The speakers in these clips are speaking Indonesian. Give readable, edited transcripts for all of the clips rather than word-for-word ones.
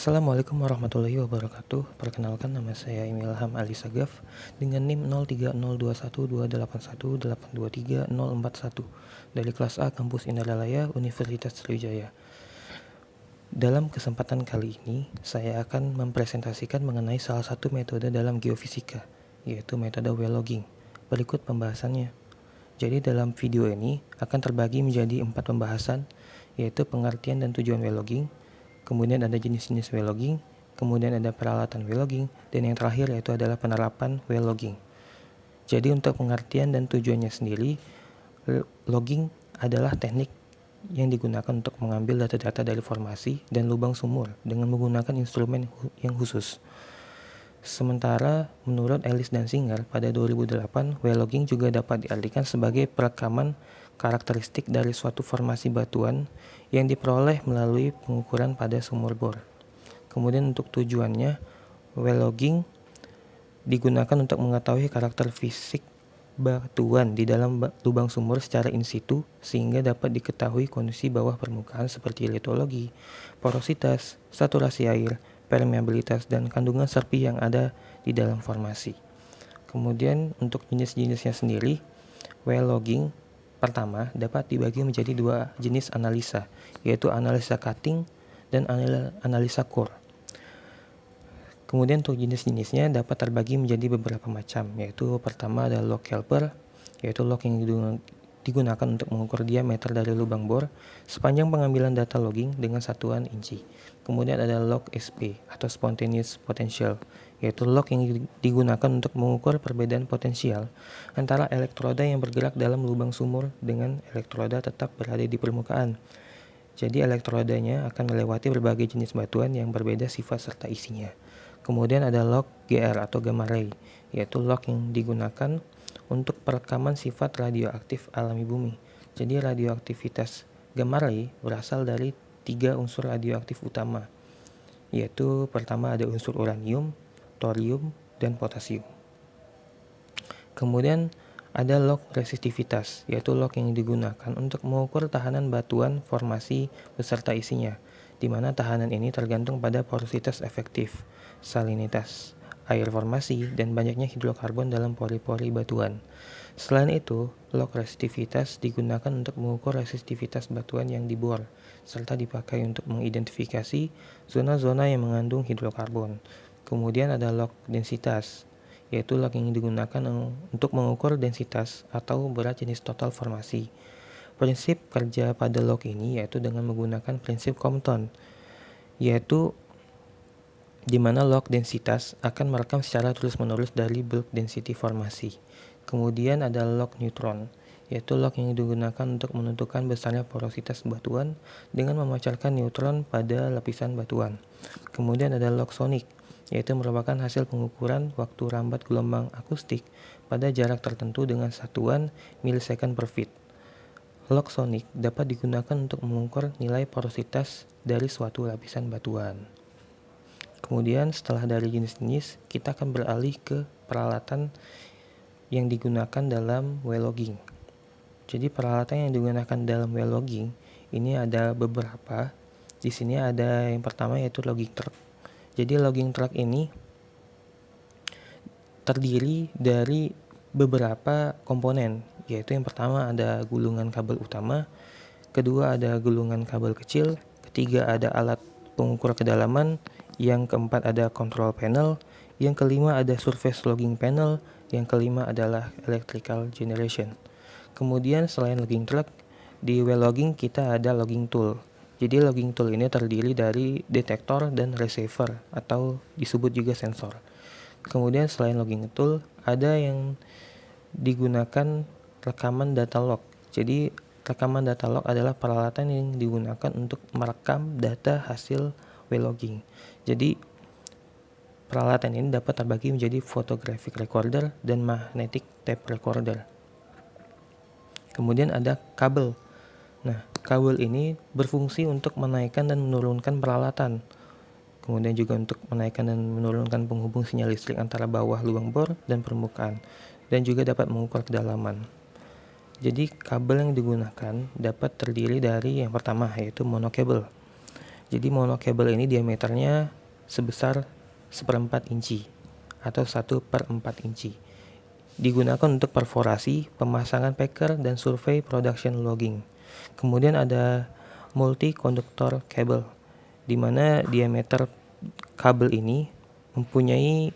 Assalamualaikum warahmatullahi wabarakatuh. Perkenalkan, nama saya Imilham Ali Sagaf dengan NIM 03021281823041 dari kelas A Kampus Indralaya Universitas Sriwijaya. Dalam kesempatan kali ini, saya akan mempresentasikan mengenai salah satu metode dalam geofisika, yaitu metode well logging. Berikut pembahasannya. Jadi dalam video ini akan terbagi menjadi 4 pembahasan, yaitu pengertian dan tujuan well logging, kemudian ada jenis-jenis well logging, kemudian ada peralatan well logging, dan yang terakhir yaitu adalah penerapan well logging. Jadi untuk pengertian dan tujuannya sendiri, logging adalah teknik yang digunakan untuk mengambil data-data dari formasi dan lubang sumur dengan menggunakan instrumen yang khusus. Sementara menurut Ellis dan Singer pada 2008, well logging juga dapat diartikan sebagai perekaman karakteristik dari suatu formasi batuan yang diperoleh melalui pengukuran pada sumur bor. Kemudian untuk tujuannya, well logging digunakan untuk mengetahui karakter fisik batuan di dalam lubang sumur secara in situ sehingga dapat diketahui kondisi bawah permukaan seperti litologi, porositas, saturasi air, permeabilitas, dan kandungan serpi yang ada di dalam formasi. Kemudian untuk jenis-jenisnya sendiri, well logging pertama dapat dibagi menjadi 2 jenis analisa, yaitu analisa cutting dan analisa core. Kemudian untuk jenis-jenisnya dapat terbagi menjadi beberapa macam, yaitu pertama ada log helper, yaitu log yang digunakan untuk mengukur diameter dari lubang bor sepanjang pengambilan data logging dengan satuan inci. Kemudian ada log SP atau spontaneous potential, yaitu log yang digunakan untuk mengukur perbedaan potensial antara elektroda yang bergerak dalam lubang sumur dengan elektroda tetap berada di permukaan. Jadi elektrodanya akan melewati berbagai jenis batuan yang berbeda sifat serta isinya. Kemudian ada log GR atau gamma ray, yaitu log yang digunakan untuk perekaman sifat radioaktif alami bumi. Jadi radioaktivitas gamma ray berasal dari 3 unsur radioaktif utama, yaitu pertama ada unsur uranium, thorium, dan potasium. Kemudian ada log resistivitas, yaitu log yang digunakan untuk mengukur tahanan batuan formasi beserta isinya, di mana tahanan ini tergantung pada porositas efektif, salinitas air formasi, dan banyaknya hidrokarbon dalam pori-pori batuan. Selain itu, log resistivitas digunakan untuk mengukur resistivitas batuan yang dibor, serta dipakai untuk mengidentifikasi zona-zona yang mengandung hidrokarbon. Kemudian ada log densitas, yaitu log yang digunakan untuk mengukur densitas atau berat jenis total formasi. Prinsip kerja pada log ini yaitu dengan menggunakan prinsip Compton, yaitu di mana log densitas akan merekam secara terus-menerus dari bulk density formasi. Kemudian ada log neutron, yaitu log yang digunakan untuk menentukan besarnya porositas batuan dengan memancarkan neutron pada lapisan batuan. Kemudian ada log sonic, yaitu merupakan hasil pengukuran waktu rambat gelombang akustik pada jarak tertentu dengan satuan milisecond per feet. Log sonic dapat digunakan untuk mengukur nilai porositas dari suatu lapisan batuan. Kemudian setelah dari jenis-jenis, kita akan beralih ke peralatan yang digunakan dalam well logging. Jadi peralatan yang digunakan dalam well logging ini ada beberapa. Di sini ada yang pertama yaitu logging truck. Jadi logging truck ini terdiri dari beberapa komponen, yaitu yang pertama ada gulungan kabel utama, kedua ada gulungan kabel kecil, ketiga ada alat pengukur kedalaman, yang keempat ada control panel, yang kelima ada surface logging panel, yang kelima adalah electrical generation. Kemudian selain logging truck, di well logging kita ada logging tool. Jadi logging tool ini terdiri dari detektor dan receiver atau disebut juga sensor. Kemudian selain logging tool, ada yang digunakan rekaman data log. Jadi rekaman data log adalah peralatan yang digunakan untuk merekam data hasil well logging. Jadi peralatan ini dapat terbagi menjadi photographic recorder dan magnetic tape recorder. Kemudian ada kabel. Nah, kabel ini berfungsi untuk menaikkan dan menurunkan peralatan. Kemudian juga untuk menaikkan dan menurunkan penghubung sinyal listrik antara bawah lubang bor dan permukaan, dan juga dapat mengukur kedalaman. Jadi kabel yang digunakan dapat terdiri dari yang pertama yaitu monokabel. Jadi monokabel ini diameternya sebesar 1/4 inci atau 1/4 inci. Digunakan untuk perforasi, pemasangan packer, dan survei production logging. Kemudian ada multi-konduktor kabel, di mana diameter kabel ini mempunyai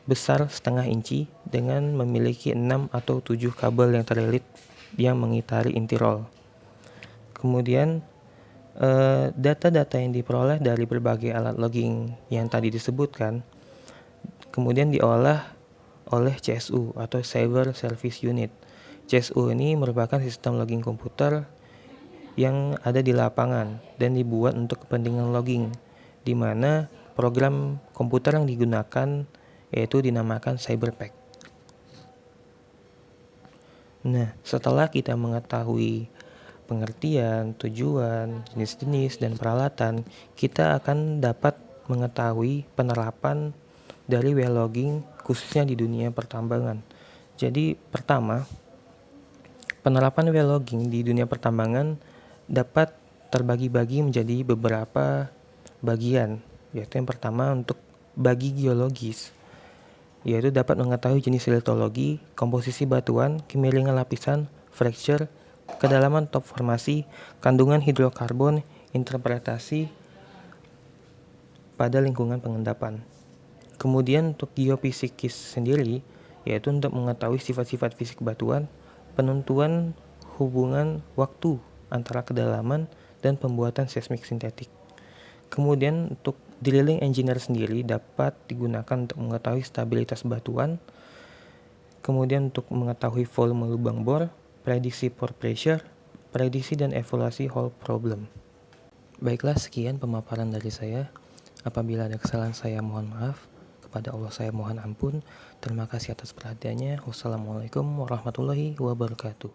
besar 1/2 inci dengan memiliki 6 atau 7 kabel yang terlilit yang mengitari inti roll. Kemudian data-data yang diperoleh dari berbagai alat logging yang tadi disebutkan kemudian diolah oleh CSU atau Cyber Service Unit. CSU ini merupakan sistem logging komputer yang ada di lapangan dan dibuat untuk kepentingan logging, di mana program komputer yang digunakan yaitu dinamakan CyberPack. Nah, setelah kita mengetahui pengertian, tujuan, jenis-jenis, dan peralatan, kita akan dapat mengetahui penerapan dari well logging khususnya di dunia pertambangan. Jadi pertama, penerapan well logging di dunia pertambangan dapat terbagi-bagi menjadi beberapa bagian, yaitu yang pertama untuk bagi geologis, yaitu dapat mengetahui jenis litologi, komposisi batuan, kemiringan lapisan, fracture, kedalaman top formasi, kandungan hidrokarbon, interpretasi pada lingkungan pengendapan. Kemudian untuk geofisikis sendiri, yaitu untuk mengetahui sifat-sifat fisik batuan, penentuan hubungan waktu antara kedalaman dan pembuatan seismik sintetik. Kemudian untuk drilling engineer sendiri dapat digunakan untuk mengetahui stabilitas batuan, kemudian untuk mengetahui volume lubang bor, prediksi pore pressure, prediksi dan evaluasi hole problem. Baiklah, sekian pemaparan dari saya. Apabila ada kesalahan saya mohon maaf. Kepada Allah saya mohon ampun. Terima kasih atas perhatiannya. Wassalamualaikum warahmatullahi wabarakatuh.